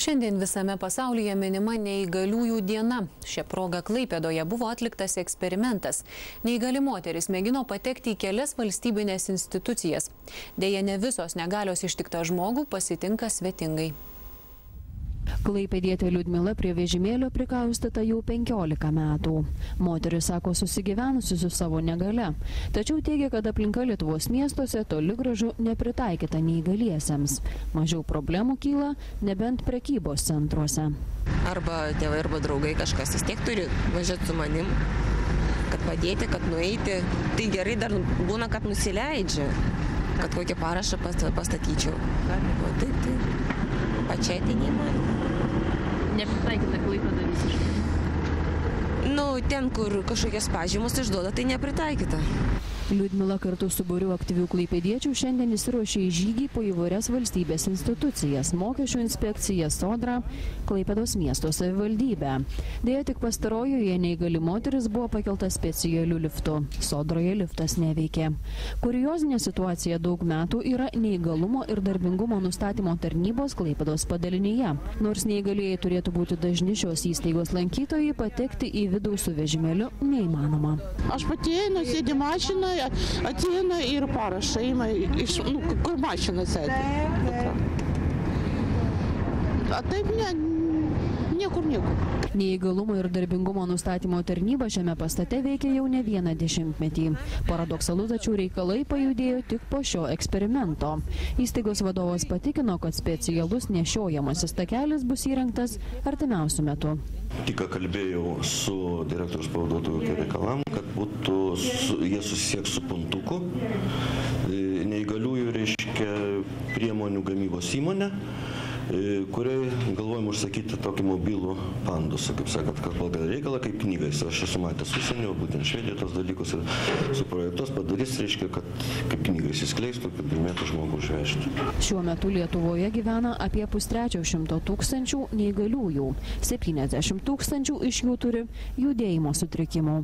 Šiandien visame pasaulyje minima neįgaliųjų diena. Šia proga Klaipėdoje buvo atliktas eksperimentas. Neįgali moteris mėgino patekti į kelias valstybinės institucijas. Deja, ne visos negalios ištiktą žmogų pasitinka svetingai. Klaipėdietė Liudmila prie vežimėlio prikaustyta jau 15 metų. Moteris sako susigyvenusi su savo negale, tačiau teigia, kad aplinka Lietuvos miestuose toli gražu nepritaikyta neįgaliesiems. Mažiau problemų kyla nebent prekybos centruose. Arba tėvai, arba draugai kažkas vis tiek turi važiuoti su manim, kad padėti, kad nueiti. Tai gerai dar būna, kad nusileidžia, kad kokį parašą pastatyčiau. Tai pačiai tai neįmanoma. Nepritaikyta Klaipėda visiškai? Ten, kur kažkokias pažymus išduoda, tai nepritaikyta. Liudmila kartu su būriu aktyvių klaipėdiečių šiandien įsiruošė į žygį po įvairias valstybės institucijas – Mokesčių inspekciją, Sodrą, Klaipėdos miesto savivaldybę. Deja, tik pastarojoje neįgali moteris buvo pakelta specialiu liftu. Sodroje liftas neveikė. Kuriozinė situacija daug metų yra neįgalumo ir darbingumo nustatymo tarnybos Klaipėdos padalinyje. Nors neįgalieji turėtų būti dažni šios įstaigos lankytojai, patekti į vidų su vežimėliu neįmanoma. Aš pati einu, sėdi mašinoje, ateina ir parašą ima, kur mašina sėdi. A taip niekur. Neįgalumo ir darbingumo nustatymo tarnyba šiame pastate veikia jau ne vieną dešimtmetį. Paradoksalu, tačiau reikalai pajudėjo tik po šio eksperimento. Įstaigos vadovas patikino, kad specialus nešiojamasis takelis bus įrengtas artimiausiu metu. Tik kalbėjau su direktoriaus pavaduotoju reikalam, kad jie susisieks su puntuku, neįgaliųjų priemonių gamybos įmonė, kuriai galvojame užsakyti tokį mobilų pandusą, kaip sakant, kad pagal reikalą kaip knygais. Aš esu matęs užsienio, būtent Švedijoje tos dalykus ir suprojektuos padarys, kad kaip knygais įskleistų, kad galėtų žmogų užvežti. Šiuo metu Lietuvoje gyvena apie 350 000 neįgaliųjų. 70 000 iš jų turi judėjimo sutrikimų.